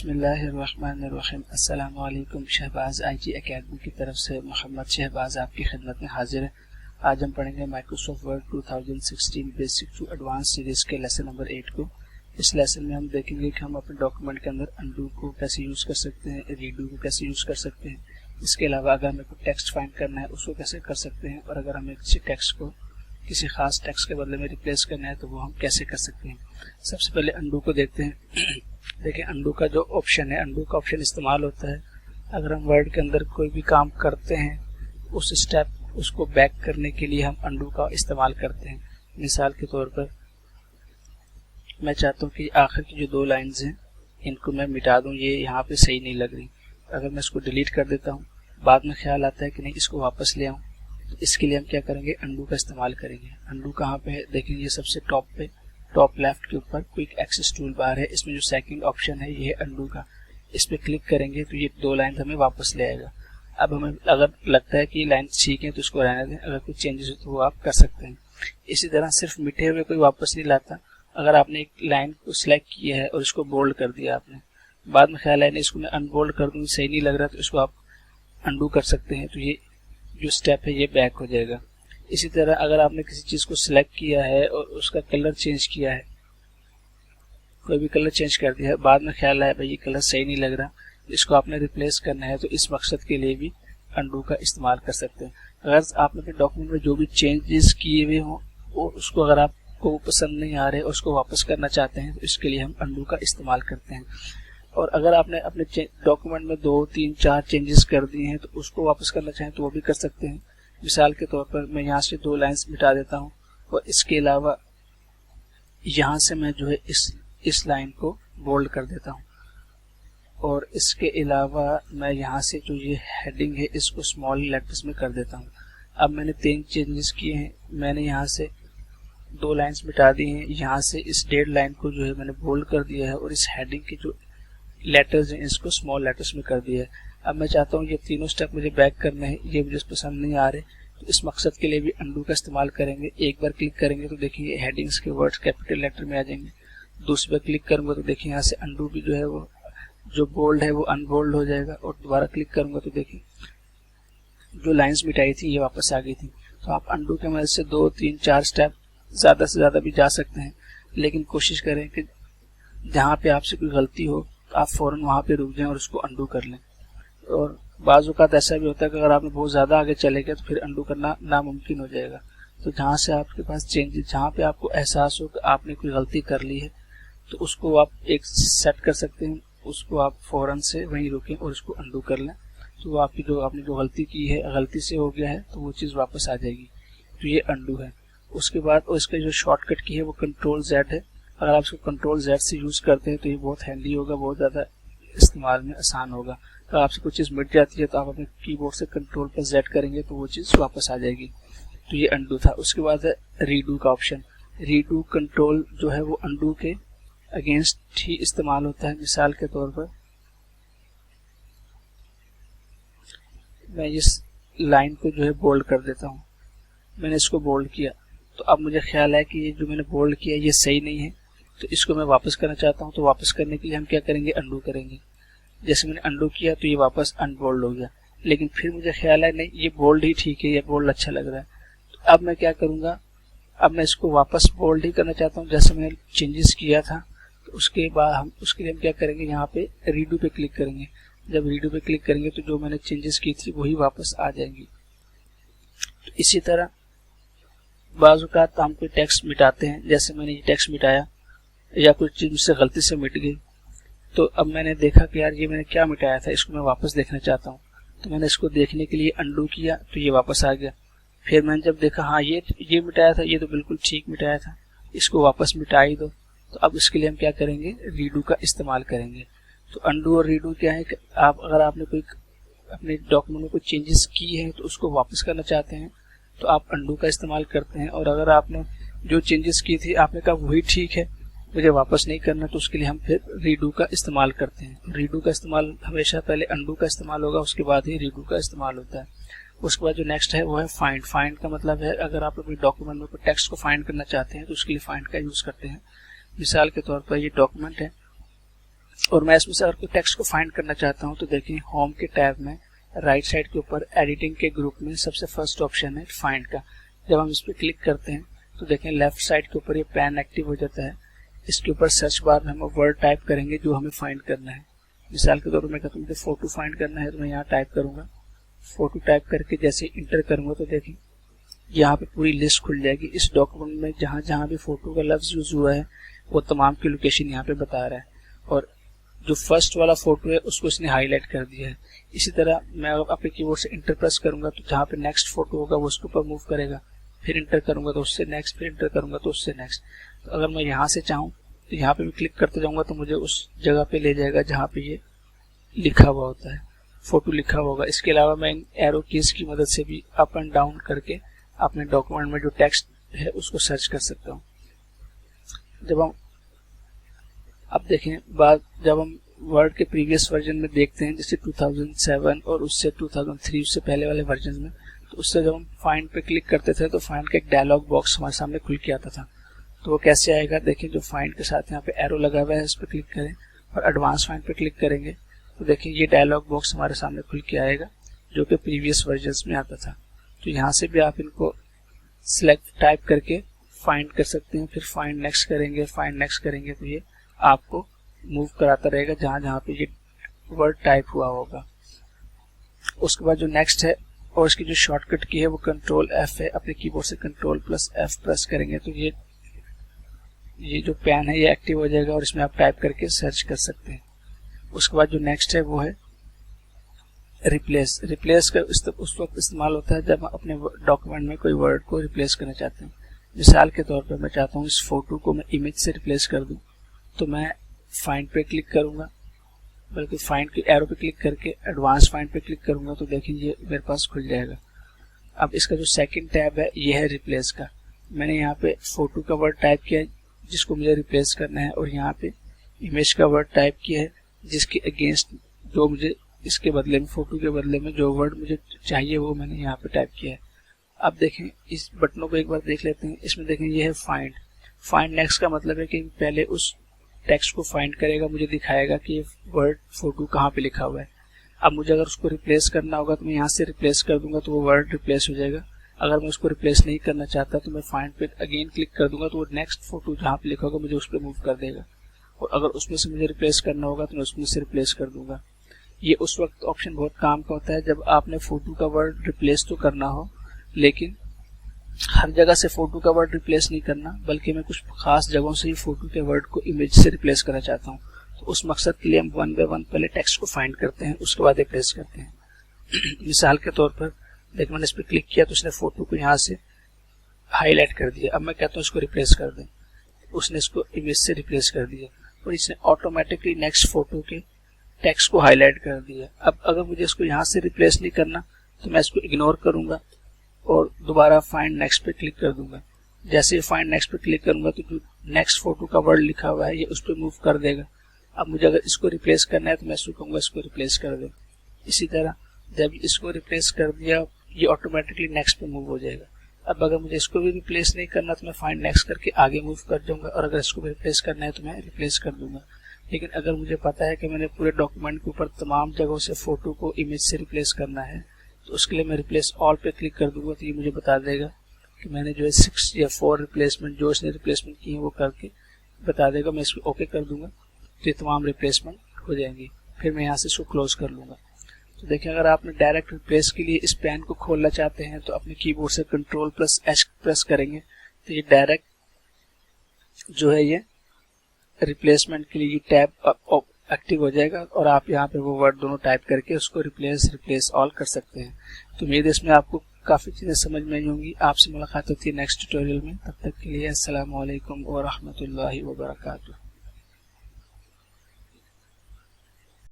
बिस्मिल्लाहिर्रहमानिर्रहीम। अस्सलामु अलैकुम। शहबाज आईटी एकेडमी की तरफ से मोहम्मद शहबाज आपकी खिदमत में हाजिर है। आज हम पढ़ेंगे Microsoft Word 2016 basic to advance series के लेसन नंबर 8 को। इस लेसन में हम देखेंगे कि हम अपने डॉक्यूमेंट के अंदर अनडू को कैसे यूज़ कर सकते हैं, रीडू को कैसे यूज़ कर सकते हैं। इसके अलावा अगर हमें कोई टेक्स्ट फाइंड करना है उसको कैसे कर सकते हैं, और अगर हमें किसी टेक्स्ट को किसी खास टेक्स्ट के बदले में रिप्लेस करना है तो वो हम कैसे कर सकते हैं। सबसे पहले अनडू को देखते हैं। देखिए, अनडू का जो ऑप्शन है, अनडू का ऑप्शन इस्तेमाल होता है अगर हम वर्ड के अंदर कोई भी काम करते हैं उस स्टेप उसको बैक करने के लिए हम अनडू का इस्तेमाल करते हैं। मिसाल के तौर पर मैं चाहता हूँ कि आखिर की जो 2 लाइन्स हैं इनको मैं मिटा दूँ, ये यहाँ पे सही नहीं लग रही। अगर मैं इसको डिलीट कर देता हूँ, बाद में ख्याल आता है कि नहीं इसको वापस ले आऊँ, तो इसके लिए हम क्या करेंगे, अनडू का इस्तेमाल करेंगे। अनडू कहाँ पे है, देखिए ये सबसे टॉप पे, टॉप लेफ्ट के ऊपर क्विक एक्सेस टूल बार है। इसमें जो सेकंड ऑप्शन है ये है अनडू का। इस पे क्लिक करेंगे तो ये 2 लाइन हमें वापस ले आएगा। अब हमें अगर लगता है कि ये लाइन ठीक है तो इसको रहने दें, अगर कोई चेंजेस हो तो वो आप कर सकते हैं। इसी तरह सिर्फ मिटे हुए कोई वापस नहीं लाता। अगर आपने एक लाइन को सिलेक्ट किया है और इसको बोल्ड कर दिया आपने, बाद में ख्याल है नहीं इसको मैं अनबोल्ड कर दूँ, सही नहीं लग रहा, तो इसको आप अनडू कर सकते हैं, तो ये जो स्टेप है ये बैक हो जाएगा। इसी तरह अगर आपने किसी चीज को सिलेक्ट किया है और उसका कलर चेंज किया है, कोई भी कलर चेंज कर दिया है, बाद में ख्याल आया भाई ये कलर सही नहीं लग रहा, इसको आपने रिप्लेस करना है, तो इस मकसद के लिए भी अनडू का इस्तेमाल कर सकते हैं। अगर आपने अपने डॉक्यूमेंट में जो भी चेंजेस किए हुए हों और उसको अगर आपको पसंद नहीं आ रहे और उसको वापस करना चाहते हैं तो इसके लिए हम अनडू का इस्तेमाल करते हैं। और अगर आपने अपने डॉक्यूमेंट में 2, 3, 4 चेंजेस कर दिए हैं तो उसको वापस करना चाहें तो वो भी कर सकते हैं। मिसाल के तौर पर मैं यहाँ से 2 लाइन्स मिटा देता हूँ और इसके अलावा यहाँ से मैं जो है इस लाइन को बोल्ड कर देता हूँ, और इसके अलावा मैं यहाँ से जो ये हेडिंग है इसको स्मॉल लेटर्स में कर देता हूँ। अब मैंने 3 चेंजेस किए हैं। मैंने यहाँ से 2 लाइन्स मिटा दी हैं, यहाँ से इस डेड लाइन को जो है मैंने बोल्ड कर दिया है और इस हेडिंग के जो लेटर्स हैं इसको स्मॉल लेटर्स में कर दिया है। अब मैं चाहता हूँ ये तीनों स्टेप मुझे बैक करने हैं, ये मुझे पसंद नहीं आ रहे, तो इस मकसद के लिए भी अनडू का इस्तेमाल करेंगे। एक बार क्लिक करेंगे तो देखिए हेडिंग्स के वर्ड्स कैपिटल लेटर में आ जाएंगे। दूसरी बार क्लिक करूंगा तो देखिए यहाँ से अनडू भी जो है वो जो बोल्ड है वो अनबोल्ड हो जाएगा, और दोबारा क्लिक करूंगा तो देखिए जो लाइन्स मिटाई थी ये वापस आ गई थी। तो आप अनडू के मदद से 2, 3, 4 स्टेप ज्यादा से ज्यादा भी जा सकते हैं, लेकिन कोशिश करें कि जहाँ पे आपसे कोई गलती हो आप फौरन वहाँ पे रुक जाएं और उसको अनडू कर लें। और बाज़ औक़ात ऐसा भी होता है कि अगर आपने बहुत ज़्यादा आगे चले गए तो फिर अनडू करना नामुमकिन हो जाएगा। तो जहाँ से आपके पास चेंजेस, जहाँ पे आपको एहसास हो कि आपने कोई गलती कर ली है तो उसको आप एक सेट कर सकते हैं, उसको आप फौरन से वहीं रुकें और उसको अनडू कर लें। तो वो आपकी जो आपने जो गलती की है, गलती से हो गया है, तो वो चीज़ वापस आ जाएगी। तो ये अनडू है। उसके बाद और इसका जो शॉर्टकट की है वो Ctrl+Z है। अगर आप इसको Ctrl+Z से यूज़ करते हैं तो ये बहुत हैंडी होगा, बहुत ज़्यादा इस्तेमाल में आसान होगा। अगर आपसे कोई चीज़ मिट जाती है तो आप अपने कीबोर्ड से Ctrl+Z करेंगे तो वो चीज़ वापस आ जाएगी। तो ये अनडू था। उसके बाद है रीडू का ऑप्शन। रीडू कंट्रोल जो है वो अनडू के अगेंस्ट ही इस्तेमाल होता है। मिसाल के तौर पर मैं इस लाइन को जो है बोल्ड कर देता हूँ। मैंने इसको बोल्ड किया तो अब मुझे ख्याल है कि ये जो मैंने बोल्ड किया ये सही नहीं है, तो इसको मैं वापस करना चाहता हूँ। तो वापस करने के लिए हम क्या करेंगे, अनडू करेंगे। जैसे मैंने अनडू किया तो ये वापस अनबोल्ड हो गया, लेकिन फिर मुझे ख्याल है नहीं ये बोल्ड ही ठीक है, ये बोल्ड अच्छा लग रहा है। तो अब मैं क्या करूँगा, अब मैं इसको वापस बोल्ड ही करना चाहता हूँ जैसे मैंने चेंजेस किया था। तो उसके बाद हम उसके लिए हम क्या करेंगे, यहाँ पे रीडू पे क्लिक करेंगे। जब रीडू पे क्लिक करेंगे तो जो मैंने चेंजेस की थी वही वापस आ जाएंगी। तो इसी तरह बाज़ औक़ात हम कोई टेक्स्ट मिटाते हैं, जैसे मैंने ये टेक्स्ट मिटाया या कोई चीज़ मुझसे गलती से मिट गई, तो अब मैंने देखा कि यार ये मैंने क्या मिटाया था, इसको मैं वापस देखना चाहता हूँ। तो मैंने इसको देखने के लिए अनडू किया तो ये वापस आ गया। फिर मैंने जब देखा हाँ ये मिटाया था, ये तो बिल्कुल ठीक मिटाया था, इसको वापस मिटा ही दो। तो अब इसके लिए हम क्या करेंगे, रीडू का इस्तेमाल करेंगे। तो अनडू और रीडू क्या है कि आप अगर आपने कोई अपने डॉक्यूमेंट में कोई चेंजेस की है तो उसको वापस करना चाहते हैं तो आप अनडू का इस्तेमाल करते हैं, और अगर आपने जो चेंजेस की थी आपने कहा वही ठीक है, मुझे वापस नहीं करना, तो उसके लिए हम फिर रीडू का इस्तेमाल करते हैं। रीडू का इस्तेमाल हमेशा पहले अनडू का इस्तेमाल होगा, उसके बाद ही रीडू का इस्तेमाल होता है। उसके बाद जो नेक्स्ट है वो है फाइंड। फाइंड का मतलब है अगर आप अपने डॉक्यूमेंट में कोई टेक्स्ट को फाइंड करना चाहते हैं तो उसके लिए फाइंड का यूज करते हैं। मिसाल के तौर पर ये डॉक्यूमेंट है, और मैं इसमें से अगर कोई टेक्स्ट को फाइंड करना चाहता हूँ तो देखिए होम के टैब में राइट साइड के ऊपर एडिटिंग के ग्रुप में सबसे फर्स्ट ऑप्शन है फाइंड का। जब हम इस पर क्लिक करते हैं तो देखें लेफ्ट साइड के ऊपर ये पैन एक्टिव हो जाता है। इसके ऊपर सर्च बार में हम वर्ड टाइप करेंगे जो हमें फाइंड करना है। मिसाल के तौर पर मैं कहता हूँ मुझे फोटो फाइंड करना है तो मैं यहाँ टाइप करूंगा। फोटो टाइप करके जैसे इंटर करूंगा तो देखें यहाँ पे पूरी लिस्ट खुल जाएगी। इस डॉक्यूमेंट में जहाँ जहाँ भी फोटो का लफ्ज यूज हुआ है वो तमाम की लोकेशन यहाँ पे बता रहा है और जो फर्स्ट वाला फोटो है उसको इसने हाईलाइट कर दिया है। इसी तरह मैं अगर अपने कीबोर्ड से इंटर प्रेस करूंगा तो जहाँ पे नेक्स्ट फोटो होगा वो उसके ऊपर मूव करेगा, फिर इंटर करूंगा तो उससे नेक्स्ट, फिर इंटर करूंगा तो उससे नेक्स्ट। तो अगर मैं यहाँ से चाहूँ तो यहाँ पे भी क्लिक करते जाऊंगा तो मुझे उस जगह पे ले जाएगा जहाँ पे ये लिखा हुआ होता है, फोटो लिखा हुआ होगा। इसके अलावा मैं इन एरो कीज की मदद से भी अप एंड डाउन करके अपने डॉक्यूमेंट में जो टेक्स्ट है उसको सर्च कर सकता हूँ। जब हम अब देखें जब हम वर्ड के प्रीवियस वर्जन में देखते हैं जैसे 2007 और उससे 2003 उससे पहले वाले वर्जन में, तो उससे जब हम फाइंड पे क्लिक करते थे तो फाइंड का एक डायलॉग बॉक्स हमारे सामने खुल के आता था। तो वो कैसे आएगा देखिए, जो फाइंड के साथ यहाँ पे एरो लगा हुआ है इस पर क्लिक करें और एडवांस फाइंड पे क्लिक करेंगे तो देखिए ये डायलॉग बॉक्स हमारे सामने खुल के आएगा जो कि प्रीवियस वर्जन में आता था। तो यहाँ से भी आप इनको सिलेक्ट टाइप करके फाइंड कर सकते हैं, फिर फाइंड नेक्स्ट करेंगे, फाइंड नेक्स्ट करेंगे तो ये आपको मूव कराता रहेगा जहाँ जहाँ पे ये वर्ड टाइप हुआ होगा। उसके बाद जो नेक्स्ट है और इसकी जो शॉर्टकट की है वो कंट्रोल F है। अपने कीबोर्ड से कंट्रोल प्लस F प्रेस करेंगे तो ये जो पैन है ये एक्टिव हो जाएगा और इसमें आप टाइप करके सर्च कर सकते हैं। उसके बाद जो नेक्स्ट है वो है रिप्लेस। रिप्लेस का उस वक्त इस्तेमाल होता है जब हम अपने डॉक्यूमेंट में कोई वर्ड को रिप्लेस करना चाहते हैं। मिसाल के तौर पर मैं चाहता हूँ इस फोटो को मैं इमेज से रिप्लेस कर दूं तो मैं फाइंड पे क्लिक करूंगा, बल्कि फाइंड के एरो पे क्लिक करके एडवांस फाइंड पे क्लिक करूंगा तो देखिए ये मेरे पास खुल जाएगा। अब इसका जो सेकंड टैब है ये है रिप्लेस का। मैंने यहाँ पे फोटो का वर्ड टाइप किया है जिसको मुझे रिप्लेस करना है और यहाँ पे इमेज का वर्ड टाइप किया है जिसके अगेंस्ट जो मुझे इसके बदले में फोटो के बदले में जो वर्ड मुझे चाहिए वो मैंने यहाँ पे टाइप किया है। अब देखें इस बटनों को एक बार देख लेते हैं। इसमें देखें ये है फाइंड। फाइंड नेक्स्ट का मतलब है कि पहले उस टेक्स्ट को फाइंड करेगा, मुझे दिखाएगा कि ये वर्ड फोटो कहाँ पे लिखा हुआ है। अब मुझे अगर उसको रिप्लेस करना होगा तो मैं यहाँ से रिप्लेस कर दूंगा तो वो वर्ड रिप्लेस हो जाएगा। अगर मैं उसको रिप्लेस नहीं करना चाहता तो मैं फाइंड पे अगेन क्लिक कर दूंगा तो वो नेक्स्ट फोटो जहाँ पे लिखा होगा मुझे उस पर मूव कर देगा और अगर उसमें से मुझे रिप्लेस करना होगा तो मैं उसमें से रिप्लेस कर दूंगा। ये उस वक्त ऑप्शन बहुत काम का होता है जब आपने फोटो का वर्ड रिप्लेस तो करना हो लेकिन हर जगह से फोटो का वर्ड रिप्लेस नहीं करना, बल्कि मैं कुछ खास जगहों से ही फोटो के वर्ड को इमेज से रिप्लेस करना चाहता हूँ। तो उस मकसद के लिए हम वन बाय वन पहले टेक्स्ट को फाइंड करते हैं, उसके बाद रिप्लेस करते हैं। मिसाल के तौर पर देख मैंने इस पर क्लिक किया तो उसने फोटो को यहाँ से हाईलाइट कर दिया। अब मैं कहता हूँ इसको रिप्लेस कर दें, उसने इसको इमेज से रिप्लेस कर दिया और इसने ऑटोमेटिकली नेक्स्ट फोटो के टेक्स्ट को हाईलाइट कर दिया। अब अगर मुझे इसको यहाँ से रिप्लेस नहीं करना तो मैं इसको इग्नोर करूंगा और दोबारा फाइंड नेक्स्ट पे क्लिक कर दूंगा। जैसे ही फाइंड नेक्स्ट पे क्लिक करूंगा तो जो नेक्स्ट फोटो का वर्ड लिखा हुआ है ये उस पर मूव कर देगा। अब मुझे अगर इसको रिप्लेस करना है तो मैं इसको कहूंगा इसको रिप्लेस कर दे। इसी तरह जब इसको रिप्लेस कर दिया ये ऑटोमेटिकली नेक्स्ट पे मूव हो जाएगा। अब अगर मुझे इसको भी रिप्लेस नहीं करना तो मैं फाइंड नेक्स्ट करके आगे मूव कर जाऊंगा और अगर इसको भी रिप्लेस करना है तो मैं रिप्लेस कर दूंगा। लेकिन अगर मुझे पता है कि मैंने पूरे डॉक्यूमेंट के ऊपर तमाम जगहों से फोटो को इमेज से रिप्लेस करना है तो उसके लिए मैं रिप्लेस ऑल पे क्लिक कर दूंगा तो ये मुझे बता देगा कि मैंने जो है 6 या 4 रिप्लेसमेंट जो इसने रिप्लेसमेंट की है वो करके बता देगा। मैं इसको ओके कर दूंगा तो ये तमाम रिप्लेसमेंट हो जाएंगी। फिर मैं यहाँ से इसको क्लोज कर लूंगा। तो देखिए अगर आपने डायरेक्ट रिप्लेस के लिए इस पैन को खोलना चाहते हैं तो अपने कीबोर्ड से कंट्रोल प्लस H प्रेस करेंगे तो ये डायरेक्ट जो है ये रिप्लेसमेंट के लिए ये टैब एक्टिव हो जाएगा और आप यहाँ पे वो वर्ड दोनों टाइप करके उसको रिप्लेस ऑल कर सकते हैं। तो उम्मीद है इसमें आपको काफ़ी चीज़ें समझ में आई होंगी। आपसे मुलाकात होती है नेक्स्ट ट्यूटोरियल में। तब तक के लिए अस्सलाम वालेकुम व रहमतुल्लाहि व बरकातुहू।